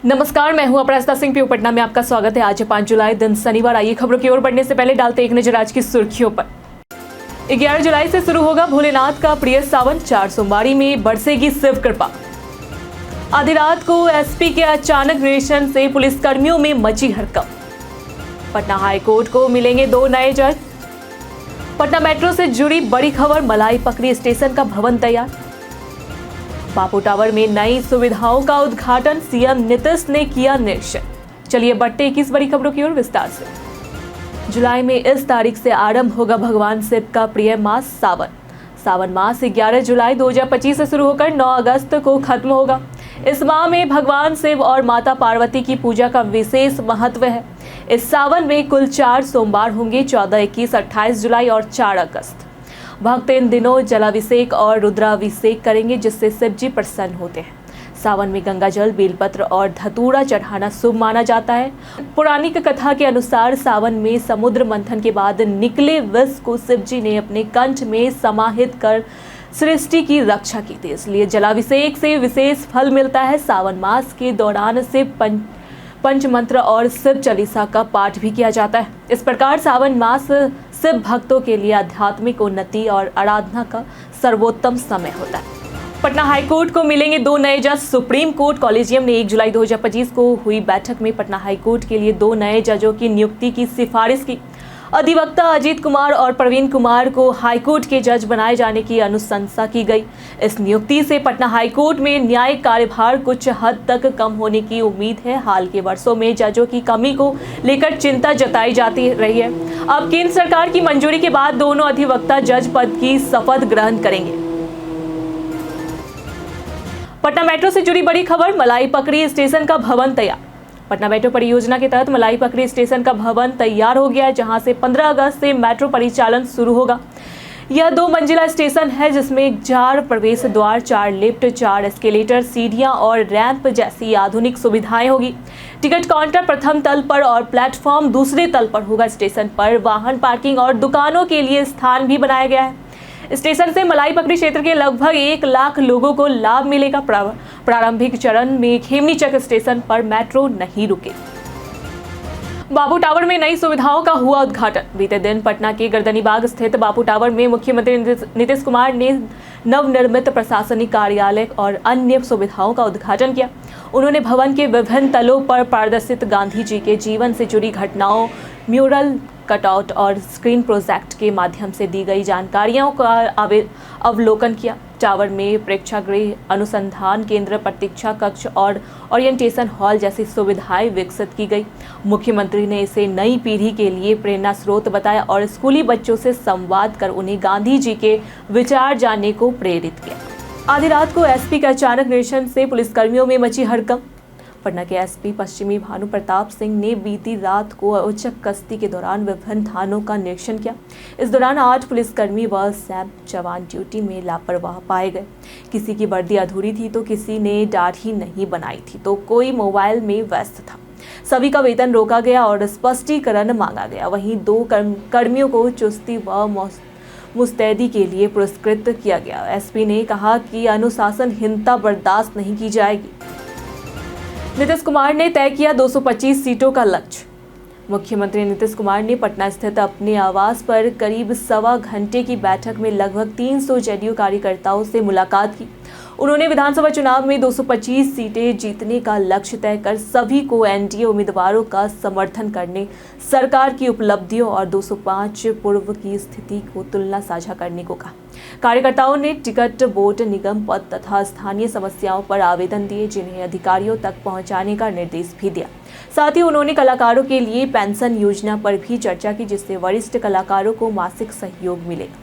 नमस्कार, मैं हूं अपराजिता सिंह। पीओ पटना में आपका स्वागत है। आज है 5 जुलाई, दिन शनिवार। आइए खबरों की ओर बढ़ने से पहले डालते एक नजर आज की सुर्खियों पर। 11 जुलाई से शुरू होगा भोलेनाथ का प्रिय सावन। 4 सोमवारी में बरसेगी शिव कृपा। आधी रात को एसपी के अचानक निरीक्षण से पुलिसकर्मियों में मची हड़कंप। पटना हाईकोर्ट को मिलेंगे 2 नए जज। पटना मेट्रो से जुड़ी बड़ी खबर। मलाई पकड़ी स्टेशन का भवन तैयार। बापू टावर में नई सुविधाओं का उद्घाटन। सीएम नीतीश ने किया निरीक्षण। चलिए बढ़ते 21 बड़ी खबरों की ओर विस्तार से। जुलाई में इस तारीख से आरंभ होगा भगवान शिव का प्रिय मास सावन। सावन मास 11 जुलाई 2025 से शुरू होकर 9 अगस्त को खत्म होगा। इस माह में भगवान शिव और माता पार्वती की पूजा का विशेष महत्व है। इस सावन में कुल 4 सोमवार होंगे, 14, 21, 28 जुलाई और 4 अगस्त। भक्त इन दिनों जलाभिषेक और रुद्राभिषेक करेंगे, जिससे शिव जी प्रसन्न होते हैं। सावन में गंगा जल, बेलपत्र और धतूरा चढ़ाना शुभ माना जाता है। पौराणिक कथा के अनुसार सावन में समुद्र मंथन के बाद निकले विष को शिव जी ने अपने कंठ में समाहित कर सृष्टि की रक्षा की थी, इसलिए जलाभिषेक से विशेष फल मिलता है। सावन मास के दौरान शिव पंचमंत्र और शिव चालीसा का पाठ भी किया जाता है। इस प्रकार सावन मास शिव भक्तों के लिए आध्यात्मिक उन्नति और आराधना का सर्वोत्तम समय होता है। पटना हाईकोर्ट को मिलेंगे 2 नए जज। सुप्रीम कोर्ट कॉलेजियम ने 1 जुलाई 2025 को हुई बैठक में पटना हाईकोर्ट के लिए 2 नए जजों की नियुक्ति की सिफारिश की। अधिवक्ता अजीत कुमार और प्रवीण कुमार को हाईकोर्ट के जज बनाए जाने की अनुशंसा की गई। इस नियुक्ति से पटना हाईकोर्ट में न्यायिक कार्यभार कुछ हद तक कम होने की उम्मीद है। हाल के वर्षों में जजों की कमी को लेकर चिंता जताई जाती रही है। अब केंद्र सरकार की मंजूरी के बाद दोनों अधिवक्ता जज पद की शपथ ग्रहण करेंगे। पटना मेट्रो से जुड़ी बड़ी खबर। मलाई पकड़ी स्टेशन का भवन तैयार। पटना मेट्रो परियोजना के तहत मलाई पकड़ी स्टेशन का भवन तैयार हो गया है, जहां से 15 अगस्त से मेट्रो परिचालन शुरू होगा। यह 2 मंजिला स्टेशन है, जिसमें 4 प्रवेश द्वार, 4 लिफ्ट, 4 एस्केलेटर, सीढ़ियां और रैंप जैसी आधुनिक सुविधाएं होगी। टिकट काउंटर प्रथम तल पर और प्लेटफॉर्म दूसरे तल पर होगा। स्टेशन पर वाहन पार्किंग और दुकानों के लिए स्थान भी बनाया गया है। स्टेशन से मलाई पकड़ी क्षेत्र के लगभग 1 लाख लोगों को लाभ मिलेगा। प्रारंभिक चरण में खेमनीचक स्टेशन पर मेट्रो नहीं रुके। बापू टावर में नई सुविधाओं का हुआ उद्घाटन। बीते दिन पटना के गर्दनीबाग स्थित बापू टावर में मुख्यमंत्री नीतीश कुमार ने नवनिर्मित प्रशासनिक कार्यालय और अन्य सुविधाओं का उद्घाटन किया। उन्होंने भवन के विभिन्न तलों पर प्रदर्शित गांधी जी के जीवन से जुड़ी घटनाओं, म्यूरल, कटआउट और स्क्रीन प्रोजेक्ट के माध्यम से दी गई जानकारियों का अवलोकन किया। टावर में प्रेक्षागृह, अनुसंधान केंद्र, प्रतीक्षा कक्ष और ओरिएंटेशन हॉल जैसी सुविधाएं विकसित की गई। मुख्यमंत्री ने इसे नई पीढ़ी के लिए प्रेरणा स्रोत बताया और स्कूली बच्चों से संवाद कर उन्हें गांधी जी के विचार जानने को प्रेरित किया। आधी रात को एसपी के अचानक निरीक्षण से पुलिसकर्मियों में मची हड़कंप। पटना के एसपी पश्चिमी भानु प्रताप सिंह ने बीती रात को औचक गश्ती के दौरान विभिन्न थानों का निरीक्षण किया। इस दौरान 8 पुलिसकर्मी व सैप जवान ड्यूटी में लापरवाह पाए गए। किसी की वर्दी अधूरी थी तो किसी ने दाढ़ी नहीं बनाई थी तो कोई मोबाइल में व्यस्त था। सभी का वेतन रोका गया और स्पष्टीकरण मांगा गया। वहीं 2 कर्मियों को चुस्ती व मुस्तैदी के लिए पुरस्कृत किया गया। एसपी ने कहा कि अनुशासनहीनता बर्दाश्त नहीं की जाएगी। नीतीश कुमार ने तय किया 225 सीटों का लक्ष्य। मुख्यमंत्री नीतीश कुमार ने पटना स्थित अपने आवास पर करीब 1.25 घंटे की बैठक में लगभग 300 जेडीयू कार्यकर्ताओं से मुलाकात की। उन्होंने विधानसभा चुनाव में 225 सीटें जीतने का लक्ष्य तय कर सभी को एनडीए उम्मीदवारों का समर्थन करने, सरकार की उपलब्धियों और 205 पूर्व की स्थिति को तुलना साझा करने को कहा। कार्यकर्ताओं ने टिकट, वोट, निगम पद तथा स्थानीय समस्याओं पर आवेदन दिए, जिन्हें अधिकारियों तक पहुंचाने का निर्देश भी दिया। साथ ही उन्होंने कलाकारों के लिए पेंशन योजना पर भी चर्चा की, जिससे वरिष्ठ कलाकारों को मासिक सहयोग मिलेगा।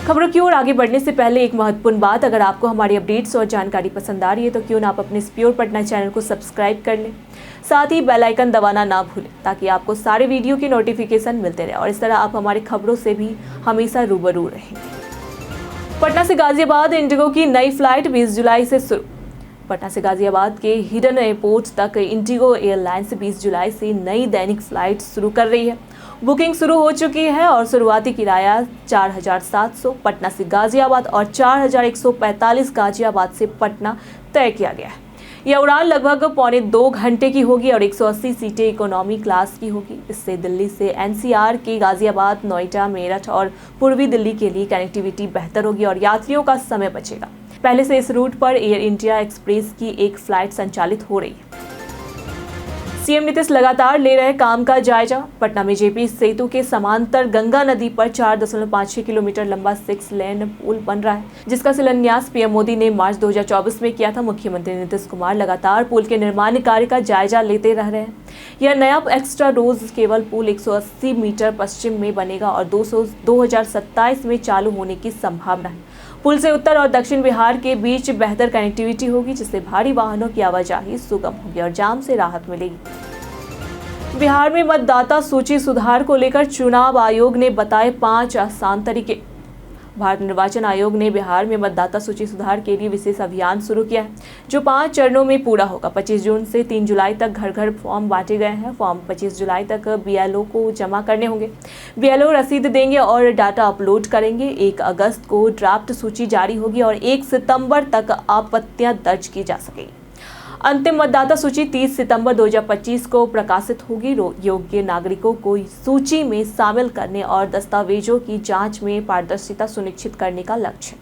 खबरों की ओर आगे बढ़ने से पहले एक महत्वपूर्ण बात, अगर आपको हमारी अपडेट्स और जानकारी पसंद आ रही है तो क्यों ना आप अपने प्योर पटना चैनल को सब्सक्राइब कर लें। साथ ही बेल आइकन दबाना ना भूलें, ताकि आपको सारे वीडियो की नोटिफिकेशन मिलते रहे और इस तरह आप हमारी खबरों से भी हमेशा रूबरू रहेंगे। पटना से गाजियाबाद इंडिगो की नई फ्लाइट 20 जुलाई से शुरू। पटना से गाजियाबाद के हिडन एयरपोर्ट तक इंडिगो एयरलाइंस 20 जुलाई से नई दैनिक फ्लाइट शुरू कर रही है। बुकिंग शुरू हो चुकी है और शुरुआती किराया 4,700 पटना से गाजियाबाद और 4,145 गाजियाबाद से पटना तय किया गया है। यह उड़ान लगभग 1.25 घंटे की होगी और 180 सीटें इकोनॉमी क्लास की होगी। इससे दिल्ली से एनसीआर के गाजियाबाद, नोएडा, मेरठ और पूर्वी दिल्ली के लिए कनेक्टिविटी बेहतर होगी और यात्रियों का समय बचेगा। पहले से इस रूट पर एयर इंडिया एक्सप्रेस की एक फ्लाइट संचालित हो रही है। सीएम नीतीश लगातार ले रहे काम का जायजा। पटना में जेपी सेतु के समांतर गंगा नदी पर 4.56 किलोमीटर लंबा 6 लेन पुल बन रहा है, जिसका शिलान्यास पीएम मोदी ने मार्च 2024 में किया था। मुख्यमंत्री नीतीश कुमार लगातार पुल के निर्माण कार्य का जायजा लेते रह रहे हैं। यह नया एक्स्ट्रा रोज केबल पुल 180 मीटर पश्चिम में बनेगा और 2027 में चालू होने की संभावना है। पुल से उत्तर और दक्षिण बिहार के बीच बेहतर कनेक्टिविटी होगी, जिससे भारी वाहनों की आवाजाही सुगम होगी और जाम से राहत मिलेगी। बिहार में मतदाता सूची सुधार को लेकर चुनाव आयोग ने बताए 5 आसान तरीके। भारत निर्वाचन आयोग ने बिहार में मतदाता सूची सुधार के लिए विशेष अभियान शुरू किया है, जो 5 चरणों में पूरा होगा। 25 जून से 3 जुलाई तक घर घर फॉर्म बांटे गए हैं। फॉर्म 25 जुलाई तक बीएलओ को जमा करने होंगे। बीएलओ रसीद देंगे और डाटा अपलोड करेंगे। 1 अगस्त को ड्राफ्ट सूची जारी होगी और 1 सितंबर तक आपत्तियां दर्ज की जा सकेगी। अंतिम मतदाता सूची 30 सितंबर 2025 को प्रकाशित होगी। योग्य नागरिकों को सूची में शामिल करने और दस्तावेजों की जांच में पारदर्शिता सुनिश्चित करने का लक्ष्य।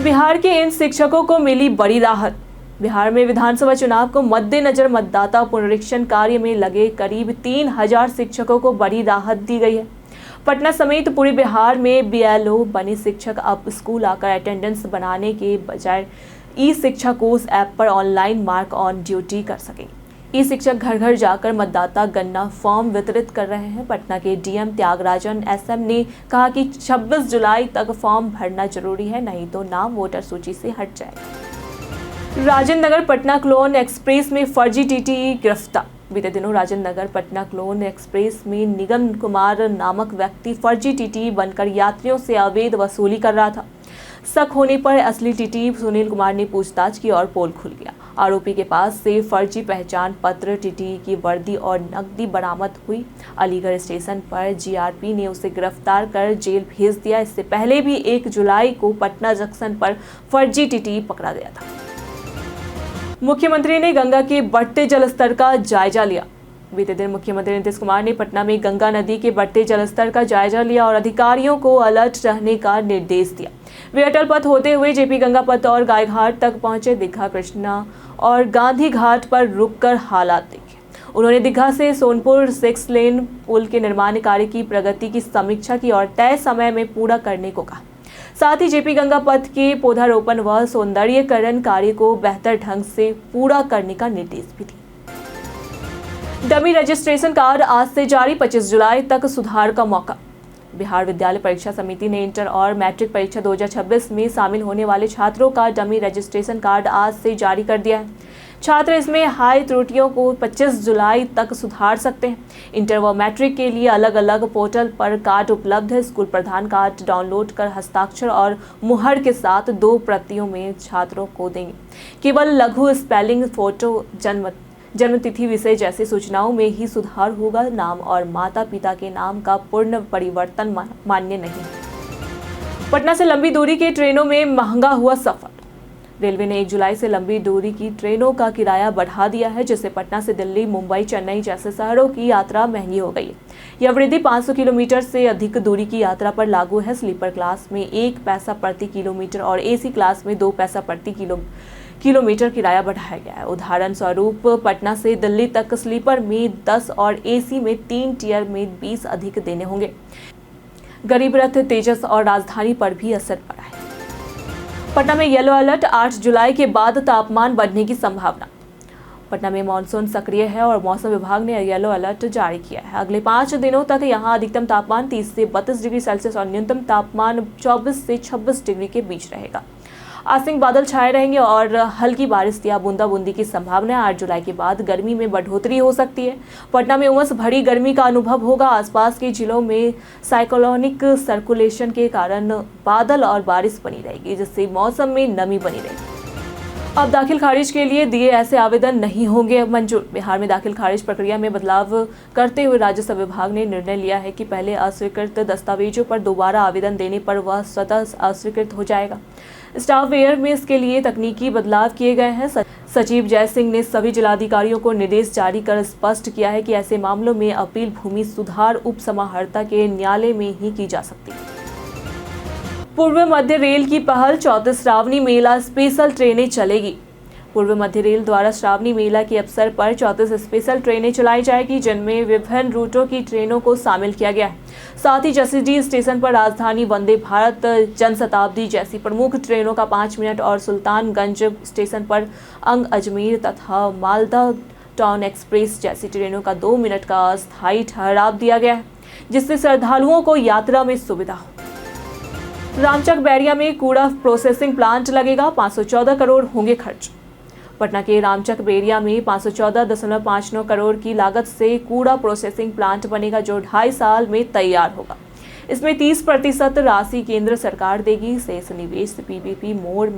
बिहार के इन शिक्षकों को मिली बड़ी राहत। बिहार में विधानसभा चुनाव को मद्देनजर मतदाता पुनरीक्षण कार्य में लगे करीब 3000 शिक्षकों को बड़ी राहत दी गई है। पटना समेत पूरे बिहार में बीएलओ बने शिक्षक अब स्कूल आकर अटेंडेंस बनाने के बजाय ई शिक्षा कोर्स ऐप पर ऑनलाइन मार्क ऑन ड्यूटी कर सके। ई शिक्षक घर घर जाकर मतदाता गणना फॉर्म वितरित कर रहे हैं। पटना के डीएम त्यागराजन एसएम ने कहा कि 26 जुलाई तक फॉर्म भरना जरूरी है, नहीं तो नाम वोटर सूची से हट जाएगा। राजेंद्र नगर पटना क्लोन एक्सप्रेस में फर्जी टीटी गिरफ्तार। बीते दिनों राजेंद्र नगर पटना क्लोन एक्सप्रेस में निगम कुमार नामक व्यक्ति फर्जी टीटी बनकर यात्रियों से अवैध वसूली कर रहा था। शक होने पर असली टीटी सुनील कुमार ने पूछताछ की और पोल खुल गया। आरोपी के पास से फर्जी पहचान पत्र, टीटी की वर्दी और नकदी बरामद हुई। अलीगढ़ स्टेशन पर जीआरपी ने उसे गिरफ्तार कर जेल भेज दिया। इससे पहले भी 1 जुलाई को पटना जंक्शन पर फर्जी टीटी पकड़ा गया था। मुख्यमंत्री ने गंगा के बढ़ते जलस्तर का जायजा लिया। बीते दिन मुख्यमंत्री नीतीश कुमार ने पटना में गंगा नदी के बढ़ते जलस्तर का जायजा लिया और अधिकारियों को अलर्ट रहने का निर्देश दिया। वे अटल पथ होते हुए जेपी गंगा पथ और गायघाट तक पहुंचे। दीघा, कृष्णा और गांधी घाट पर रुककर हालात देखे। उन्होंने दीघा से सोनपुर 6 लेन पुल के निर्माण कार्य की प्रगति की समीक्षा की और तय समय में पूरा करने को कहा। साथ ही जेपी गंगा पथ के पौधारोपण व सौंदर्यीकरण कार्य को बेहतर ढंग से पूरा करने का निर्देश भी दिया। डमी रजिस्ट्रेशन कार्ड आज से जारी, 25 जुलाई तक सुधार का मौका। बिहार विद्यालय परीक्षा समिति ने इंटर और मैट्रिक परीक्षा 2026 में शामिल होने वाले छात्रों का डमी रजिस्ट्रेशन कार्ड आज से जारी कर दिया है। छात्र इसमें हाई त्रुटियों को 25 जुलाई तक सुधार सकते हैं। इंटर व मैट्रिक के लिए अलग अलग पोर्टल पर कार्ड उपलब्ध है। स्कूल प्रधान कार्ड डाउनलोड कर हस्ताक्षर और मुहर के साथ 2 प्रतियों में छात्रों को देंगे। केवल लघु स्पेलिंग, फोटो, जन्मतिथि, विषय जैसी सूचनाओं में ही सुधार होगा। नाम और माता पिता के नाम का पूर्ण परिवर्तन मान्य नहीं। पटना से लंबी दूरी की ट्रेनों में महंगा हुआ सफर। रेलवे ने 1 जुलाई से लंबी दूरी की ट्रेनों का किराया बढ़ा दिया है, जिससे पटना से दिल्ली, मुंबई, चेन्नई जैसे शहरों की यात्रा महंगी हो गई है। यह वृद्धि 500 किलोमीटर से अधिक दूरी की यात्रा पर लागू है। स्लीपर क्लास में 1 पैसा प्रति किलोमीटर और एसी क्लास में 2 पैसा प्रति किलोमीटर किराया बढ़ाया गया है। उदाहरण स्वरूप पटना से दिल्ली तक स्लीपर में 10 और एसी में 3 टियर में 20 अधिक देने होंगे। गरीब रथ, तेजस और राजधानी पर भी असर पड़ा है। पटना में येलो अलर्ट, 8 जुलाई के बाद तापमान बढ़ने की संभावना। पटना में मानसून सक्रिय है और मौसम विभाग ने येलो अलर्ट जारी किया है। अगले 5 दिनों तक यहां अधिकतम तापमान 30 से 32 डिग्री सेल्सियस और न्यूनतम तापमान 24 से 26 डिग्री के बीच रहेगा। आंशिक बादल छाए रहेंगे और हल्की बारिश या बूंदाबूंदी की संभावना है। 8 जुलाई के बाद गर्मी में बढ़ोतरी हो सकती है। पटना में उमस भरी गर्मी का अनुभव होगा। आसपास के जिलों में साइक्लोनिक सर्कुलेशन के कारण बादल और बारिश बनी रहेगी, जिससे मौसम में नमी बनी रहेगी। अब दाखिल खारिज के लिए दिए ऐसे आवेदन नहीं होंगे मंजूर। बिहार में दाखिल खारिज प्रक्रिया में बदलाव करते हुए राजस्व विभाग ने निर्णय लिया है कि पहले अस्वीकृत दस्तावेजों पर दोबारा आवेदन देने पर वह स्वतः अस्वीकृत हो जाएगा। स्टाफ वेयर में इसके लिए तकनीकी बदलाव किए गए हैं। सचिव जय सिंह ने सभी जिलाधिकारियों को निर्देश जारी कर स्पष्ट किया है कि ऐसे मामलों में अपील भूमि सुधार उप समाहर्ता के न्यायालय में ही की जा सकती है। पूर्व मध्य रेल की पहल 34 श्रावणी मेला स्पेशल ट्रेनें चलेगी। पूर्व मध्य रेल द्वारा श्रावणी मेला के अवसर पर 34 स्पेशल ट्रेनें चलाई जाएगी, जिनमें विभिन्न रूटों की ट्रेनों को शामिल किया गया है। साथ ही जसीडीह स्टेशन पर राजधानी वंदे भारत जनशताब्दी जैसी प्रमुख ट्रेनों का 5 मिनट और सुल्तानगंज स्टेशन पर अंग अजमेर तथा मालदा टाउन एक्सप्रेस जैसी ट्रेनों का 2 मिनट का अस्थायी ठहराव दिया गया है, जिससे श्रद्धालुओं को यात्रा में सुविधा हो। रामचक बैरिया में कूड़ा प्रोसेसिंग प्लांट लगेगा, 514 करोड़ होंगे खर्च। पटना के रामचक बैरिया में 514.59 करोड़ की लागत से कूड़ा प्रोसेसिंग प्लांट बनेगा, जो 2.5 साल में तैयार होगा। इसमें 30% राशि केंद्र सरकार देगी। शेष निवेश पीपीपी मोड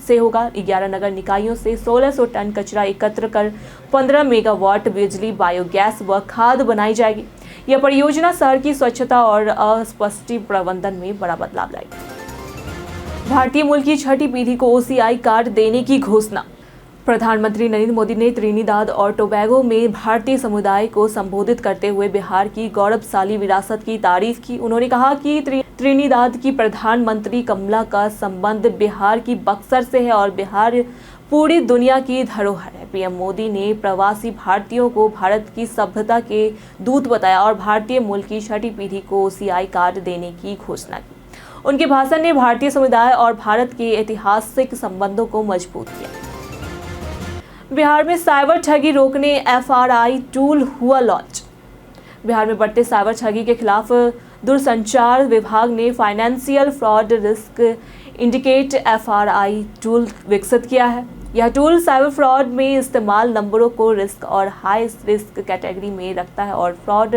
से होगा। 11 नगर निकायों से 1600 टन कचरा एकत्र कर 15 मेगावाट बिजली, बायोगैस व खाद बनाई जाएगी। यह परियोजना शहर की स्वच्छता और अस्पष्टी प्रबंधन में बड़ा बदलाव लाएगी। भारतीय मूल की छठी पीढ़ी को ओसीआई कार्ड देने की घोषणा। प्रधानमंत्री नरेंद्र मोदी ने त्रिनिदाद और टोबैगो में भारतीय समुदाय को संबोधित करते हुए बिहार की गौरवशाली विरासत की तारीफ की। उन्होंने कहा कि त्रिनिदाद की प्रधानमंत्री कमला का संबंध बिहार की बक्सर से है और बिहार पूरी दुनिया की धरोहर है। पीएम मोदी ने प्रवासी भारतीयों को भारत की सभ्यता के दूत बताया और भारतीय मूल की छठी पीढ़ी को ओसीआई कार्ड देने की घोषणा की। उनके भाषण ने भारतीय समुदाय और भारत के ऐतिहासिक संबंधों को मजबूत किया। बिहार में साइबर ठगी रोकने एफआरआई टूल हुआ लॉन्च। बिहार में बढ़ते साइबर ठगी के खिलाफ दूरसंचार विभाग ने financial fraud risk indicate FRI tool विकसित किया है। यह टूल साइबर फ्रॉड में इस्तेमाल नंबरों को रिस्क और हाई रिस्क कैटेगरी में रखता है और फ्रॉड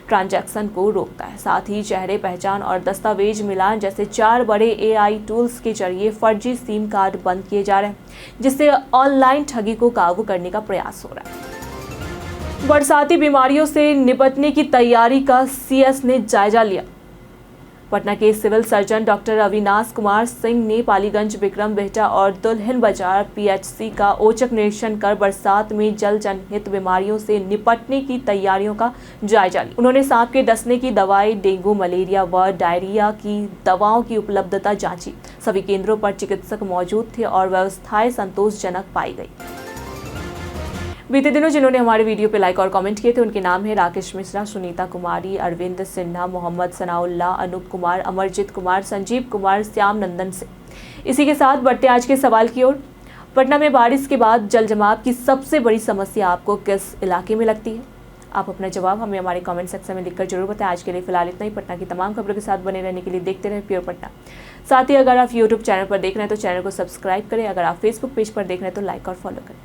ट्रांजैक्शन को रोकता है। साथ ही चेहरे पहचान और दस्तावेज मिलान जैसे 4 बड़े एआई टूल्स के जरिए फर्जी सिम कार्ड बंद किए जा रहे हैं, जिससे ऑनलाइन ठगी को काबू करने का प्रयास हो रहा है। बरसाती बीमारियों से निपटने की तैयारी का सीएस ने जायजा लिया। पटना के civil surgeon doctor Avinash Kumar Singh ने पालीगंज, विक्रम बेहटा और दुल्हिन बाजार पीएचसी का औचक निरीक्षण कर बरसात में जल जनहित बीमारियों से निपटने की तैयारियों का जायजा लिया। उन्होंने सांप के डसने की दवाई, डेंगू, मलेरिया व डायरिया की दवाओं की उपलब्धता जांची। सभी केंद्रों पर चिकित्सक मौजूद थे और व्यवस्थाएं संतोषजनक पाई गई। बीते दिनों जिन्होंने हमारे वीडियो पे लाइक और कमेंट किए थे, उनके नाम है राकेश मिश्रा, सुनीता कुमारी, अरविंद सिन्हा, मोहम्मद सनाउल्लाह, अनूप कुमार, अमरजीत कुमार, संजीव कुमार, श्याम नंदन से। इसी के साथ बढ़ते आज के सवाल की ओर। पटना में बारिश के बाद जल जमाव की सबसे बड़ी समस्या आपको किस इलाके में लगती है? आप अपना जवाब हमें हमारे कमेंट सेक्शन में लिखकर जरूर बताएं। आज के लिए फिलहाल इतना ही। पटना की तमाम खबरों के साथ बने रहने के लिए देखते रहें प्योर पटना। साथ ही अगर आप यूट्यूब चैनल पर देख रहे हैं तो चैनल को सब्सक्राइब करें। अगर आप फेसबुक पेज पर देख रहे हैं तो लाइक और फॉलो करें।